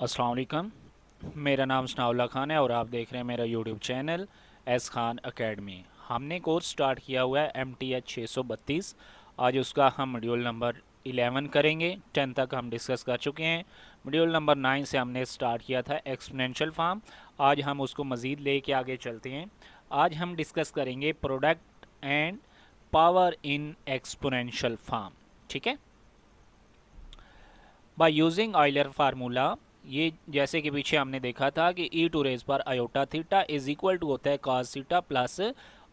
अस्सलाम वालेकुम। मेरा नाम सनाउल्लाह खान है और आप देख रहे हैं मेरा YouTube channel S Khan academy. हमने कोर्स स्टार्ट किया हुआ है MTH 632। आज उसका हम मॉड्यूल नंबर 11 करेंगे। 10 तक हम डिस्कस कर चुके हैं। मॉड्यूल नंबर 9 से हमने स्टार्ट किया था एक्सपोनेंशियल फॉर्म। आज हम उसको मज़ीद लेके आगे चलते हैं। आज हम डिस्कस करेंगे product and power in exponential form. ठीक है। बाय यूजिंग ऑयलर फार्मूला, ये जैसे कि पीछे हमने देखा था कि ई टू रेज पर iota theta is equal to होता है cos theta plus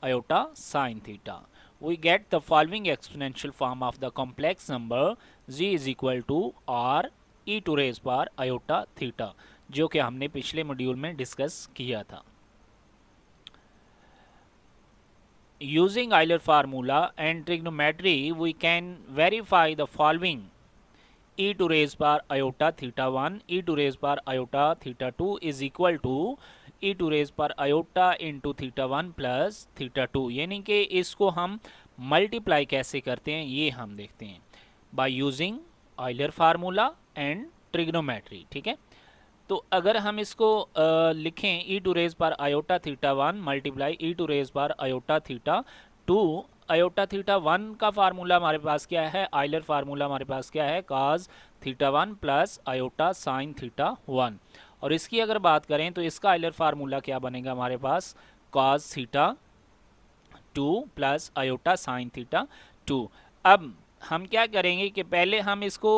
iota sine theta. We get the following exponential form of the complex number z is equal to r e to raise पर iota theta, जो कि हमने पिछले module में discuss किया था। Using Euler formula and trigonometry we can verify the following e to raise power iota theta 1 e to raise power iota theta 2 is equal to e to raise power iota into theta 1 plus theta 2। यानी कि इसको हम multiply कैसे करते हैं ये हम देखते हैं by using Euler formula and trigonometry. ठीक है। तो अगर हम इसको लिखें e टू रेज पर iota theta 1 multiply e to raise पर आयोटा थीटा 2। आयोटा थीटा 1 का फार्मूला हमारे पास क्या है, आइलर फार्मूला हमारे पास क्या है, काज theta 1 plus iota sine theta 1। और इसकी अगर बात करें तो इसका आइलर फार्मूला क्या बनेगा हमारे पास, cos theta 2 plus iota sine theta 2। अब हम क्या करेंगे कि पहले हम इसको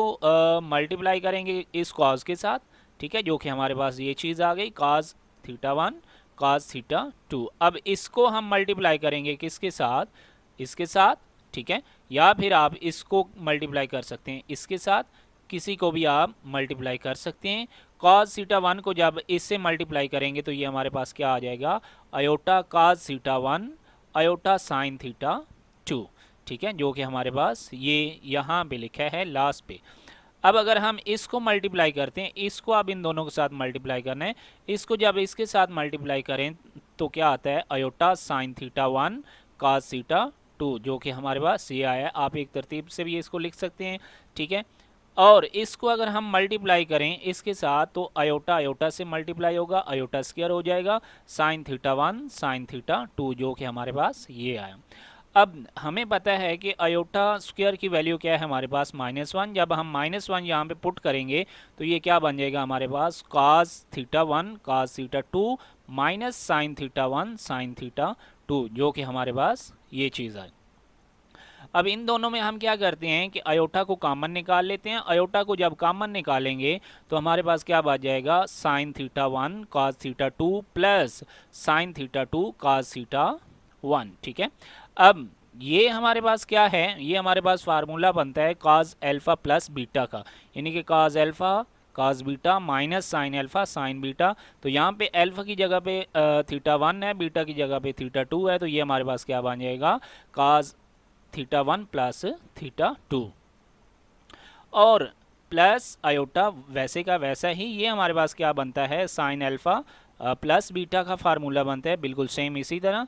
मल्टीप्लाई करेंगे इस कॉज के साथ। ठीक है, जो कि हमारे पास ये चीज़ आ गई काज थीटा 1 काज थीटा 2। अब इसको हम मल्टीप्लाई करेंगे किसके साथ, इसके साथ। ठीक है, या फिर आप इसको मल्टीप्लाई कर सकते हैं इसके साथ, किसी को भी आप मल्टीप्लाई कर सकते हैं। cos थीटा 1 को जब इससे मल्टीप्लाई करेंगे तो ये हमारे पास क्या आ जाएगा, iota cos theta 1 iota sine theta 2। ठीक है, जो कि हमारे पास ये यहाँ पे लिखा है लास्ट पे। अब अगर हम इसको मल्टीप्लाई करते हैं, इसको आप इन दोनों के साथ मल्टीप्लाई करना है, इसको जब इसके साथ मल्टीप्लाई करें तो क्या आता है, aorta sine theta 1 cos theta 2, जो कि हमारे पास ये आया है। आप एक तरतीब से भी इसको लिख सकते हैं। ठीक है, और इसको अगर हम मल्टीप्लाई करें इसके साथ तो अयोटा अयोटा से मल्टीप्लाई होगा, अयोटा स्क्वायर हो जाएगा, साइन थीटा 1 साइन थीटा 2, जो कि हमारे पास ये आया। अब हमें पता है कि अयोटा स्क्वायर की वैल्यू क्या है हमारे पास -1। जब हम -1 यहाँ पे पुट करेंगे तो ये क्या बन जाएगा हमारे पास, cos theta 1 cos theta 2 minus sine theta 1 sine theta 2, जो कि हमारे पास ये चीज़ है। अब इन दोनों में हम क्या करते हैं कि अयोटा को कॉमन निकाल लेते हैं। अयोटा को जब कॉमन निकालेंगे तो हमारे पास क्या बच जाएगा, sign theta 1 cos theta 2 plus sign theta 2 काज थीटा 1। ठीक है, अब ये हमारे पास क्या है, ये हमारे पास फार्मूला बनता है काज एल्फा प्लस बीटा का, यानी कि cos alpha cos beta minus sine alpha sine beta. तो यहाँ पे एल्फा की जगह पे थीटा 1 है, बीटा की जगह पे थीटा 2 है, तो ये हमारे पास क्या बन जाएगा, काज थीटा 1 प्लस थीटा 2 और प्लस आयोटा वैसे का वैसा ही ये हमारे पास क्या बनता है, साइन एल्फा प्लस बीटा का फार्मूला बनता है बिल्कुल सेम इसी तरह।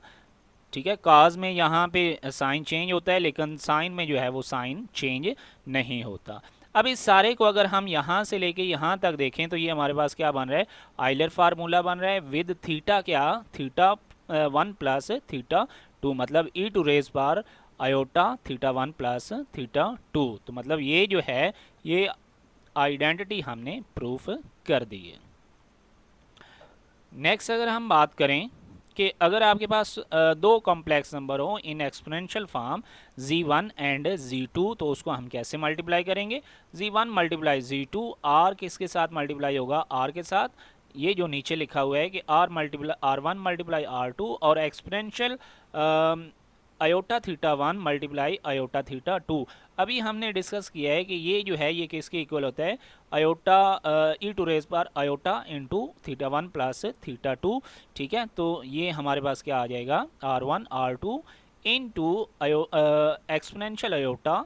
ठीक है, काज में यहाँ पे साइन चेंज होता है लेकिन साइन में जो है वो साइन चेंज नहीं होता। अब इस सारे को अगर हम यहाँ से लेके यहाँ तक देखें तो ये हमारे पास क्या बन रहा है, आइलर फार्मूला बन रहा है विद थीटा क्या, थीटा 1 प्लस थीटा 2, मतलब e to raise power iota theta 1 plus theta 2। तो मतलब ये जो है ये आइडेंटिटी हमने प्रूफ कर दी है। नेक्स्ट अगर हम बात करें कि अगर आपके पास दो कॉम्प्लेक्स नंबर हो इन exponential form z1 and z2, तो उसको हम कैसे मल्टीप्लाई करेंगे, z1 मल्टीप्लाई z2, r किसके साथ मल्टीप्लाई होगा, r के साथ। ये जो नीचे लिखा हुआ है कि r1 मल्टीप्लाई r2 और exponential iota theta 1 multiply iota theta 2। अभी हमने डिस्कस किया है कि ये जो है ये किसके इक्वल होता है, अयोटा ई टू रेज पर iota into theta 1 plus theta 2। ठीक है, तो ये हमारे पास क्या आ जाएगा, r1 r2 into exponential iota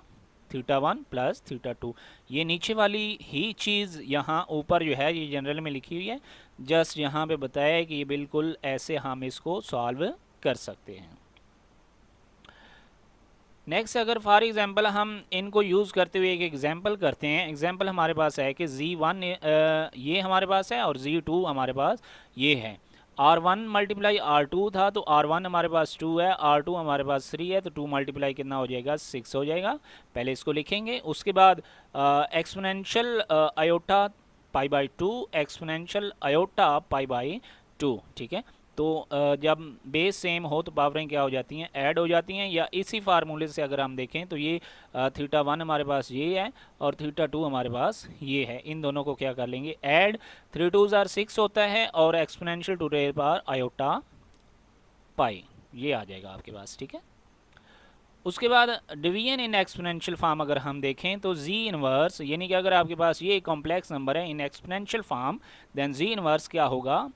theta 1 plus theta 2। ये नीचे वाली ही चीज़ यहाँ ऊपर जो है ये जनरल में लिखी हुई है, जस्ट यहाँ पे बताया है कि ये बिल्कुल ऐसे हम इसको सॉल्व कर सकते हैं। नेक्स्ट अगर फॉर एग्जांपल हम इनको यूज़ करते हुए एक एग्जांपल करते हैं। एग्जांपल हमारे पास है कि Z1 ये हमारे पास है और Z2 हमारे पास ये है। R1 मल्टीप्लाई R2 था तो R1 हमारे पास 2 है, R2 हमारे पास 3 है, तो 2 मल्टीप्लाई कितना हो जाएगा 6 हो जाएगा। पहले इसको लिखेंगे, उसके बाद exponential iota pi by 2, exponential iota pi by 2, ठीक है। तो जब बेस सेम हो तो पावरें क्या हो जाती हैं, ऐड हो जाती हैं। या इसी फार्मूले से अगर हम देखें तो ये थीटा 1 हमारे पास ये है और थीटा 2 हमारे पास ये है। इन दोनों को क्या कर लेंगे, ऐड। 3 2 6 होता है और exponential to raise power iota pi, ये आ जाएगा आपके पास, ठीक है। उसके बाद डिवीजन इन एक्सपोनेंशियल फॉर्म अगर हम देखें तो जी इनवर्स, यानी कि अगर आपके पास ये कॉम्प्लेक्स नंबर है in exponential form, then g inverse क्या होगा,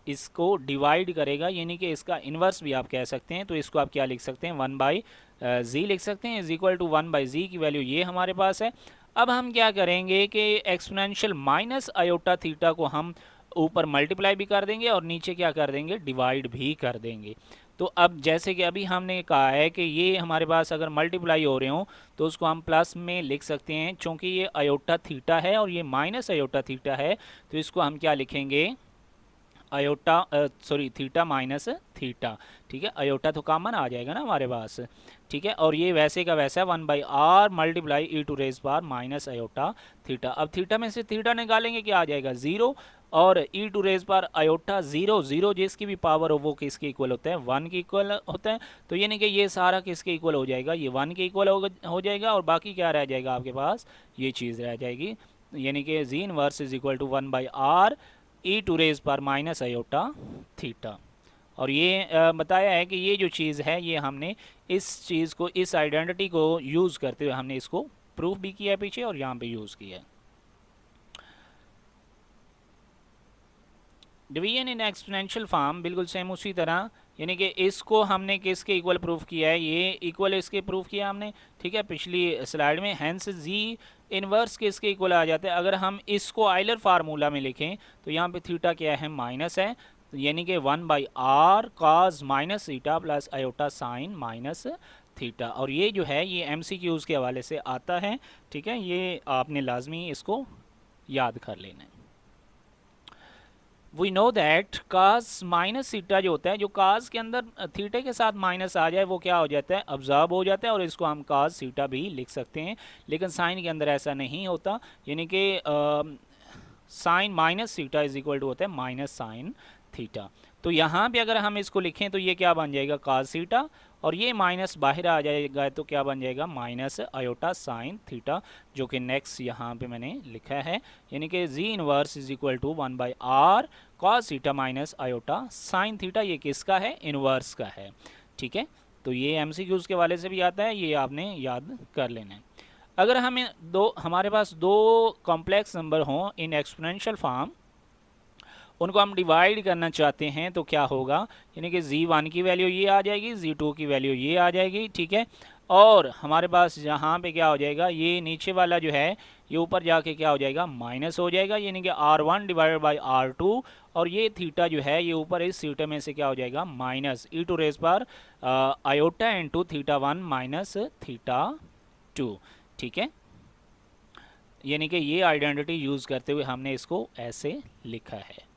इसको डिवाइड करेगा, यानी कि इसका इन्वर्स भी आप कह सकते हैं। तो इसको आप क्या लिख सकते हैं, 1 बाई जी लिख सकते हैं, इज इक्वल टू 1 बाई जी की वैल्यू ये हमारे पास है। अब हम क्या करेंगे कि एक्सपोनेंशियल माइनस आयोटा थीटा को हम ऊपर मल्टीप्लाई भी कर देंगे और नीचे क्या कर देंगे, डिवाइड भी कर देंगे। तो अब जैसे कि अभी हमने कहा है कि ये हमारे पास अगर मल्टीप्लाई हो रहे हो तो उसको हम प्लस में लिख सकते हैं, क्योंकि ये आयोटा थीटा है और ये माइनस आयोटा थीटा है, तो इसको हम क्या लिखेंगे, iota sorry theta minus theta, ठीक है। अयोटा तो कॉमन आ जाएगा ना हमारे पास, ठीक है। और ये वैसे का वैसा 1 by r multiply e to raise power minus iota theta. अब थीटा में से थीटा निकालेंगे, क्या आ जाएगा, 0, और e to raise power iota 0, 0 जिसकी भी पावर हो वो किसके इक्वल होता है, 1 के इक्वल होता है। तो यानी कि ये सारा किसके इक्वल हो जाएगा, ये 1 के इक्वल हो जाएगा, और बाकी क्या रह जाएगा आपके पास, ये चीज़ रह जाएगी, यानी कि g inverse is equal to 1 by r e to raise पर माइनस अयोटा थीटा। और ये बताया है कि ये जो चीज़ है ये हमने इस चीज़ को, इस आइडेंटिटी को यूज़ करते हुए हमने इसको प्रूफ भी किया है पीछे और यहाँ पे यूज़ किया है। डिवीजन इन एक्सपोनेंशियल फॉर्म बिल्कुल सेम उसी तरह, यानी कि इसको हमने किसके इक्वल प्रूफ किया है, ये इक्वल इसके प्रूफ किया हमने, ठीक है, पिछली स्लाइड में। हैंस जी इनवर्स किसके इक्वल आ जाता है, अगर हम इसको आइलर फार्मूला में लिखें तो यहाँ पे थीटा क्या है, माइनस है, तो यानी कि 1 by r cos minus theta plus iota sine minus theta. और ये जो है ये एमसीक्यूज़ के हवाले से आता है, ठीक है, ये आपने लाजमी इसको याद कर लेना है। We know that cos minus theta जो होता है, जो कास के अंदर थीटे के साथ माइनस आ जाए वो क्या हो जाता है, अब्जॉर्ब हो जाता है, और इसको हम कास थीटा भी लिख सकते हैं। लेकिन साइन के अंदर ऐसा नहीं होता, यानी कि sine minus theta is equal to होता है माइनस साइन थीटा। तो यहाँ पे अगर हम इसको लिखें तो ये क्या बन जाएगा, कास थीटा, और ये माइनस बाहर आ जाएगा तो क्या बन जाएगा, माइनस आयोटा साइन थीटा, जो कि नेक्स्ट यहाँ पे मैंने लिखा है, यानी कि g inverse is equal to 1 by r cos theta minus iota sine theta. ये किसका है, इनवर्स का है, ठीक है। तो ये एमसीक्यूज़ के वाले से भी आता है, ये आपने याद कर लेना है। अगर हमें हमारे पास दो कॉम्प्लेक्स नंबर हों इन एक्सपोनेंशियल फॉर्म, उनको हम डिवाइड करना चाहते हैं तो क्या होगा, यानी कि Z1 की वैल्यू ये आ जाएगी, Z2 की वैल्यू ये आ जाएगी, ठीक है। और हमारे पास यहाँ पे क्या हो जाएगा, ये नीचे वाला जो है ये ऊपर जाके क्या हो जाएगा, माइनस हो जाएगा, यानी कि R1 डिवाइडेड बाई R2, और ये थीटा जो है ये ऊपर इस थीटा में से क्या हो जाएगा, माइनस ई टू रेज पर iota into theta 1 minus theta 2, ठीक है। यानी कि ये आइडेंटिटी यूज़ करते हुए हमने इसको ऐसे लिखा है।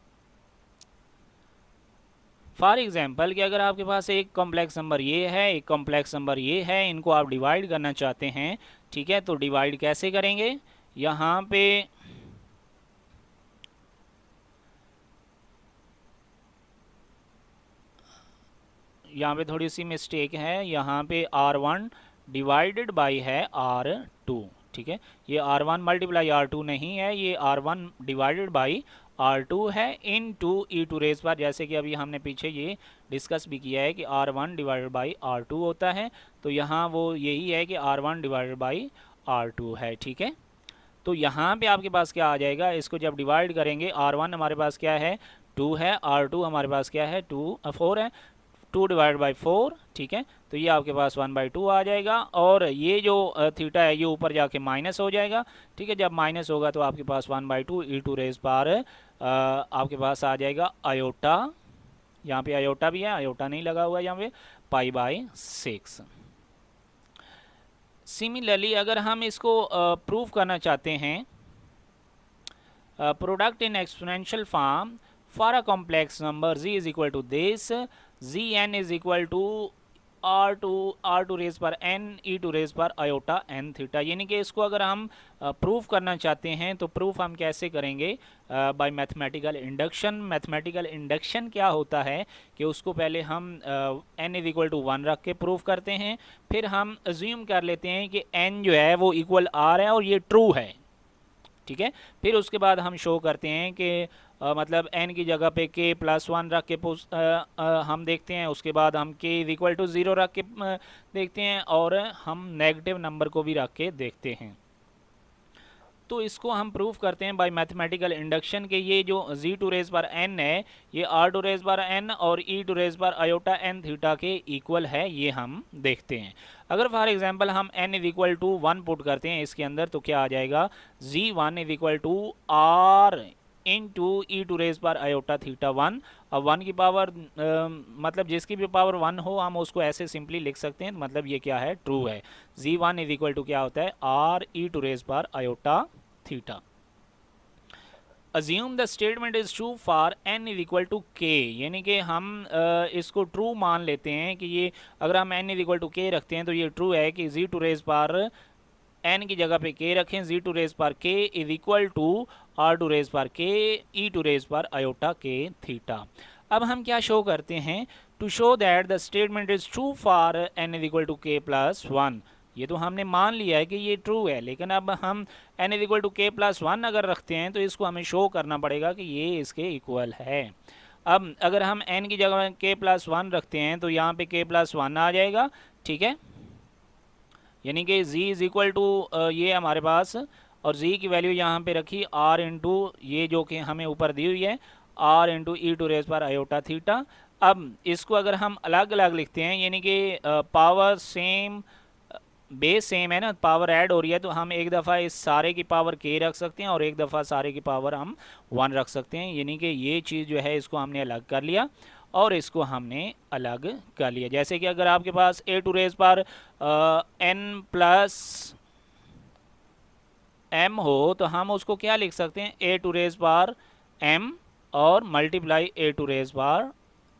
फॉर एग्जाम्पल कि अगर आपके पास एक कॉम्प्लेक्स नंबर ये है, एक कॉम्प्लेक्स नंबर ये है, इनको आप डिवाइड करना चाहते हैं, ठीक है। तो डिवाइड कैसे करेंगे, यहाँ पे थोड़ी सी मिस्टेक है, यहाँ पे R1 डिवाइडेड बाई है R2, ठीक है। ये R1 मल्टीप्लाई R2 नहीं है, ये R1 डिवाइडेड बाई R2 है इन टू ई टू रेज पर, जैसे कि अभी हमने पीछे ये डिस्कस भी किया है कि R1 डिवाइडेड बाई R2 होता है, तो यहाँ वो यही है कि R1 डिवाइडेड बाई R2 है, ठीक है। तो यहाँ पे आपके पास क्या आ जाएगा, इसको जब डिवाइड करेंगे, R1 हमारे पास क्या है, 2 है, R2 हमारे पास क्या है, 4 है, 2 डिवाइड बाई 4, ठीक है। तो ये आपके पास 1 बाई 2 आ जाएगा, और ये जो थीटा है ये ऊपर जाके माइनस हो जाएगा, ठीक है। जब माइनस होगा तो आपके पास 1 by 2 e to raise power आपके पास आ जाएगा आयोटा, यहाँ पे आयोटा भी है, आयोटा नहीं लगा हुआ है यहाँ पे, पाई बाई 6। सिमिलरली अगर हम इसको प्रूव करना चाहते हैं, product in exponential form for a complex number z is equal to this, zn is equal to r to raise पर n e टू रेज पर आयोटा n थीटा। यानी कि इसको अगर हम प्रूफ करना चाहते हैं तो प्रूफ हम कैसे करेंगे? Bye mathematical induction. Mathematical induction क्या होता है कि उसको पहले हम n इज इक्वल टू 1 रख के प्रूफ करते हैं, फिर हम अज्यूम कर लेते हैं कि n जो है वो इक्वल r है और ये ट्रू है, ठीक है। फिर उसके बाद हम शो करते हैं कि मतलब n की जगह पे k प्लस 1 रख के हम देखते हैं, उसके बाद हम k इज इक्वल टू 0 रख के देखते हैं, और हम नेगेटिव नंबर को भी रख के देखते हैं। तो इसको हम प्रूफ करते हैं बाय मैथमेटिकल इंडक्शन के ये जो z टू रेज पर n है ये r टू रेज पर n और e टू रेज पर आयोटा n थीटा के इक्वल है, ये हम देखते हैं। अगर फॉर एग्जांपल हम n is equal to 1 put करते हैं इसके अंदर तो क्या आ जाएगा? z1 is equal to r into e to raise पर आयोटा थीटा 1। अब 1 की पावर मतलब जिसकी भी पावर 1 हो हम उसको ऐसे सिंपली लिख सकते हैं, मतलब ये क्या है? ट्रू है। z1 इज इक्वल टू क्या होता है? r e टू रेज पर iota theta. Assume the statement is true for n is equal to k, यानी कि हम इसको ट्रू मान लेते हैं कि ये अगर हम n is equal to k रखते हैं तो ये ट्रू है कि z टू रेज पर n की जगह पे k रखें, z टू रेज पर k is equal to r to raise पर k e टू रेज पर आयोटा k थीटा। अब हम क्या शो करते हैं? To show that the statement is true for n is equal to k plus 1। ये तो हमने मान लिया है कि ये ट्रू है, लेकिन अब हम n is equal to k plus 1 अगर रखते हैं तो इसको हमें शो करना पड़ेगा कि ये इसके इक्वल है। अब अगर हम n की जगह k प्लस 1 रखते हैं तो यहाँ पे k प्लस 1 आ जाएगा, ठीक है। यानी कि z इज इक्वल टू ये हमारे पास, और z की वैल्यू यहाँ पे रखी r इंटू ये जो कि हमें ऊपर दी हुई है r into e to raise पर आयोटा थीटा। अब इसको अगर हम अलग अलग लिखते हैं, यानी कि पावर सेम बेस सेम है ना, पावर ऐड हो रही है, तो हम एक दफ़ा इस सारे की पावर k रख सकते हैं और एक दफ़ा सारे की पावर हम 1 रख सकते हैं। यानी कि ये चीज़ जो है इसको हमने अलग कर लिया और इसको हमने अलग कर लिया। जैसे कि अगर आपके पास a टू रेज पर n प्लस m हो तो हम उसको क्या लिख सकते हैं? a टू रेज पर m और मल्टीप्लाई a टू रेज पर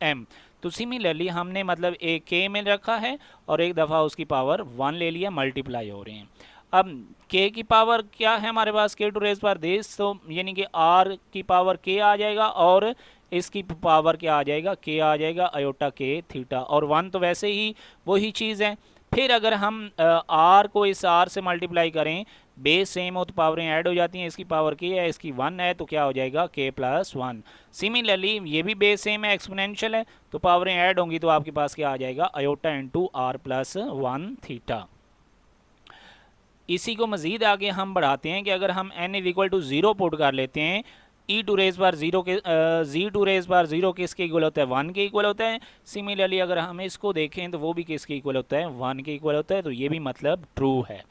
m। तो सिमिलरली हमने मतलब एक k में रखा है और एक दफ़ा उसकी पावर 1 ले लिया, मल्टीप्लाई हो रहे हैं। अब k की पावर क्या है हमारे पास? k टू रेज पर दिस, तो यानी कि r की पावर k आ जाएगा और इसकी पावर क्या आ जाएगा? k आ जाएगा आयोटा k थीटा, और 1 तो वैसे ही वही चीज़ है। फिर अगर हम r को इस r से मल्टीप्लाई करें, बेस सेम हो तो पावरें ऐड हो जाती हैं, इसकी पावर k है इसकी 1 है तो क्या हो जाएगा? k plus 1। सिमिलरली ये भी बेस सेम है, एक्सपोनेंशियल है, तो पावरें ऐड होंगी तो आपके पास क्या आ जाएगा? Iota into r plus 1 theta. इसी को मज़ीद आगे हम बढ़ाते हैं कि अगर हम n is equal to 0 put कर लेते हैं, ई टू रेज बार 0 के जी टू रेज बार 0 किसके इक्वल होता है? 1 के इक्वल होता है। सिमिलरली अगर हम इसको देखें तो वो भी किसके इक्वल होता है? 1 के इक्वल होता है, तो ये भी मतलब ट्रू है।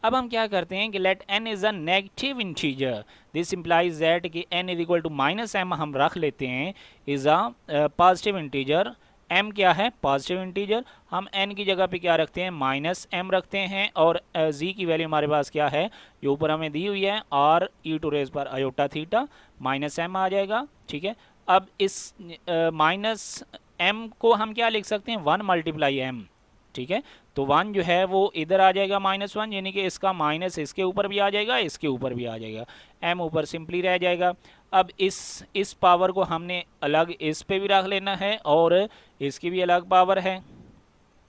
अब हम क्या करते हैं कि let n is a negative integer, this implies that कि n is equal to minus m हम रख लेते हैं is a positive integer. m क्या है? Positive integer. हम n की जगह पे क्या रखते हैं? माइनस m रखते हैं, और z की वैल्यू हमारे पास क्या है? ये ऊपर हमें दी हुई है r e टू रेज पर आयोटा थीटा, माइनस m आ जाएगा, ठीक है। अब इस माइनस m को हम क्या लिख सकते हैं? 1 मल्टीप्लाई m, ठीक है। तो 1 जो है वो इधर आ जाएगा -1, यानी कि इसका माइनस इसके ऊपर भी आ जाएगा, इसके ऊपर भी आ जाएगा, m ऊपर सिंपली रह जाएगा। अब इस पावर को हमने अलग इस पे भी रख लेना है और इसकी भी अलग पावर है।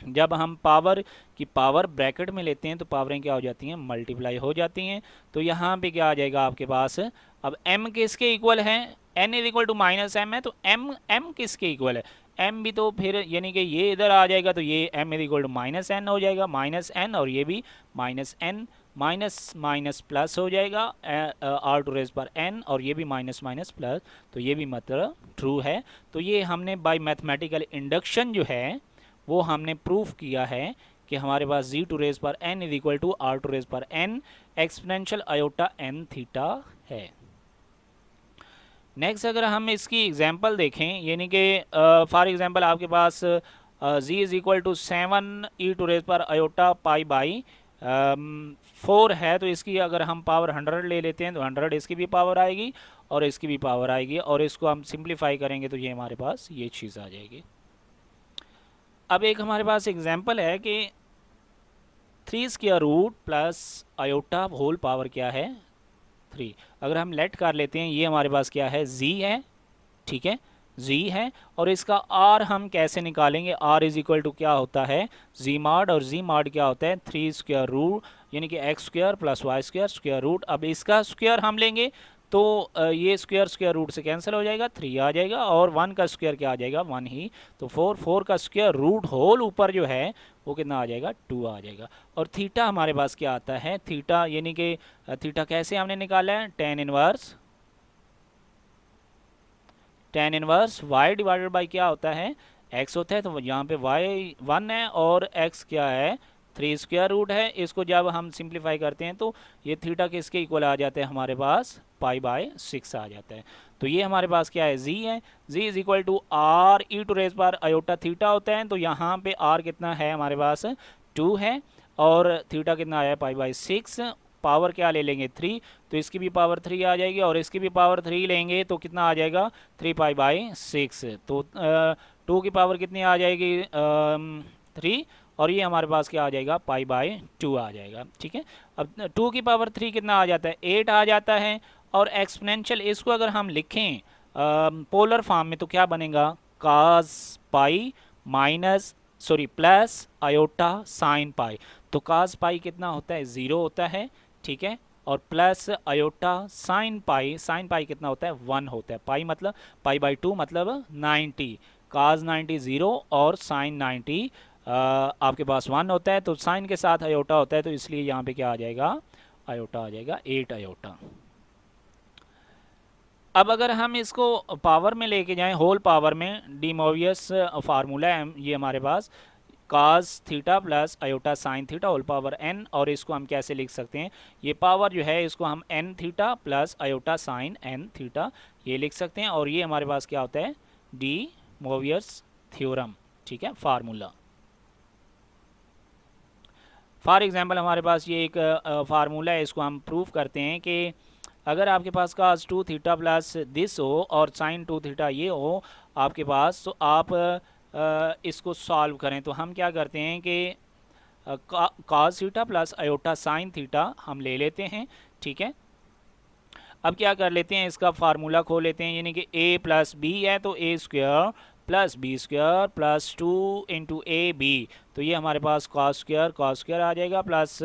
जब हम पावर की पावर ब्रैकेट में लेते हैं तो पावरें क्या हो जाती हैं? मल्टीप्लाई हो जाती हैं। तो यहाँ पे क्या आ जाएगा आपके पास? अब m किसके इक्वल है? n is equal to minus m है, तो m किसके इक्वल है? m भी तो फिर यानी कि ये इधर आ जाएगा तो ये m is equal to minus n हो जाएगा, माइनस n, और ये भी minus n, minus minus plus हो जाएगा r टू रेज पर n, और ये भी माइनस माइनस प्लस, तो ये भी मतलब ट्रू है। तो ये हमने बाय मैथमेटिकल इंडक्शन जो है वो हमने प्रूफ किया है कि हमारे पास जी टू रेज पर n is equal to r to raise पर n exponential iota n theta है। नेक्स्ट अगर हम इसकी एग्जांपल देखें, यानी कि फॉर एग्जांपल आपके पास z is equal to 7 e to raise पर आयोटा पाई बाई 4 है तो इसकी अगर हम पावर 100 ले लेते हैं तो 100 इसकी भी पावर आएगी और इसकी भी पावर आएगी, और इसको हम सिंप्लीफाई करेंगे तो ये हमारे पास ये चीज़ आ जाएगी। अब एक हमारे पास एग्जांपल है कि 3 square root plus iota whole power क्या है 3। अगर हम लेट कर लेते हैं, ये हमारे पास क्या है z है, ठीक है, z है, और इसका r हम कैसे निकालेंगे, r इज इक्वल टू क्या होता है z मॉड, और z मॉड क्या होता है 3 स्क्वायर रूट यानी कि x square plus y square square root. अब इसका स्क्वायर हम लेंगे तो ये स्क्वायर स्क्वायर रूट से कैंसिल हो जाएगा, 3 आ जाएगा, और 1 का स्क्वायर क्या आ जाएगा 1 ही, तो 4 का स्क्वायर रूट होल ऊपर जो है वो कितना आ जाएगा 2 आ जाएगा। और थीटा हमारे पास क्या आता है, थीटा यानी कि थीटा कैसे हमने निकाला है, tan inverse y divided by क्या होता है x होता है, तो यहाँ पे y 1 है और x क्या है 3 स्क्वायर रूट है। इसको जब हम सिंप्लीफाई करते हैं तो ये थीटा किसके इक्वल आ जाते हैं हमारे पास पाई बाय 6 आ जाता है। तो ये हमारे पास क्या है z है, z is equal to r e to raise power iota theta होता है, तो यहाँ पे r कितना है हमारे पास 2 है, और थीटा कितना आया पाई बाय 6, पावर क्या ले लेंगे 3, तो इसकी भी पावर 3 आ जाएगी और इसकी भी पावर 3 लेंगे तो कितना आ जाएगा 3 पाई बाई 6, तो 2 की पावर कितनी आ जाएगी 3, और ये हमारे पास क्या आ जाएगा पाई बाई 2 आ जाएगा, ठीक है। अब 2 की पावर 3 कितना आ जाता है 8 आ जाता है, और एक्सपोनेंशियल इसको अगर हम लिखें पोलर फॉर्म में तो क्या बनेगा cos pi minus sorry plus iota sine pi, तो काज पाई कितना होता है 0 होता है, ठीक है, और प्लस आयोटा साइन पाई कितना होता है 1 होता है, पाई मतलब पाई बाई 2 मतलब 90, काज 90 0 और साइन 90 आपके पास 1 होता है, तो साइन के साथ आयोटा होता है, तो इसलिए यहाँ पे क्या आ जाएगा आयोटा आ जाएगा 8 आयोटा। अब अगर हम इसको पावर में लेके जाएं होल पावर में, डीमोवियस फार्मूला है ये हमारे पास cos theta plus iota sine theta whole power n, और इसको हम कैसे लिख सकते हैं, ये पावर जो है इसको हम n theta plus iota sign n theta ये लिख सकते हैं, और ये हमारे पास क्या होता है डी मोवियस थ्योरम, ठीक है, फार्मूला। फॉर एग्जांपल हमारे पास ये एक फार्मूला है, इसको हम प्रूव करते हैं कि अगर आपके पास cos 2 थीटा प्लस दिस हो और साइन 2 थीटा ये हो आपके पास, तो आप इसको सॉल्व करें, तो हम क्या करते हैं कि cos theta plus iota sine theta हम ले लेते हैं, ठीक है। अब क्या कर लेते हैं इसका फार्मूला खोल लेते हैं, यानी कि a प्लस बी है तो a square plus b square plus 2 into a b, तो ये हमारे पास cos स्क्वायर आ जाएगा, प्लस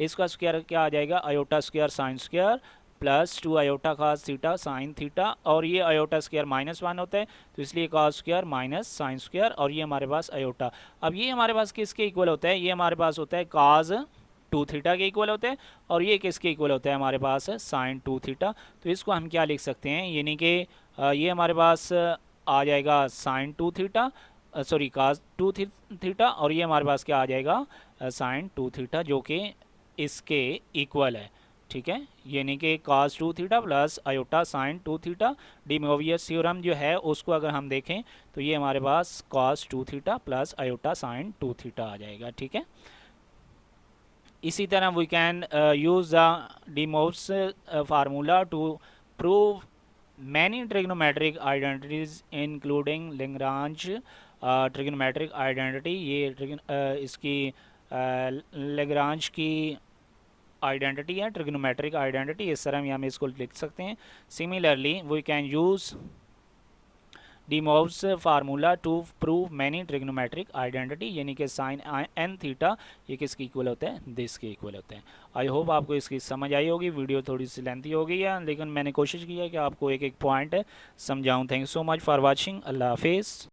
इसका स्क्वायर क्या आ जाएगा iota square sine square plus 2 iota cos theta sine theta, और ये आयोटा स्क्वायर -1 होता है तो इसलिए cos square minus sine square, और ये हमारे पास आयोटा। अब ये हमारे पास किसके इक्वल होता है, ये हमारे पास होता है cos 2 थीटा के इक्वल होते हैं, और ये किसके इक्वल होता है हमारे पास साइन 2 थीटा, तो इसको हम क्या लिख सकते हैं, यानी कि ये हमारे पास आ जाएगा sine 2 theta sorry cos 2 theta, और ये हमारे पास क्या आ जाएगा साइन 2 थीटा जो कि इसके इक्वल है, ठीक है, यानी कि cos 2 theta plus iota sine 2 theta. De Moivre's theorem जो है उसको अगर हम देखें तो ये हमारे पास cos 2 theta plus iota sine 2 theta आ जाएगा, ठीक है। इसी तरह we can use the de Moivre's formula to prove many trigonometric identities including Lagrange trigonometric identity, ये इसकी लेग्रांज की आइडेंटिटी है, ट्रिग्नोमेट्रिक आइडेंटिटी, इस तरह हम इसको लिख सकते हैं। Similarly we can use de Moivre's formula to prove many trigonometric identity, यानी कि साइन n थीटा ये किसके इक्वल होते हैं दिस के इक्वल होते हैं। आई होप आपको इसकी समझ आई होगी, वीडियो थोड़ी सी लेंथी हो गई है लेकिन मैंने कोशिश की है कि आपको एक एक पॉइंट समझाऊं। Thank you so much for watching, अल्लाह हाफिज़।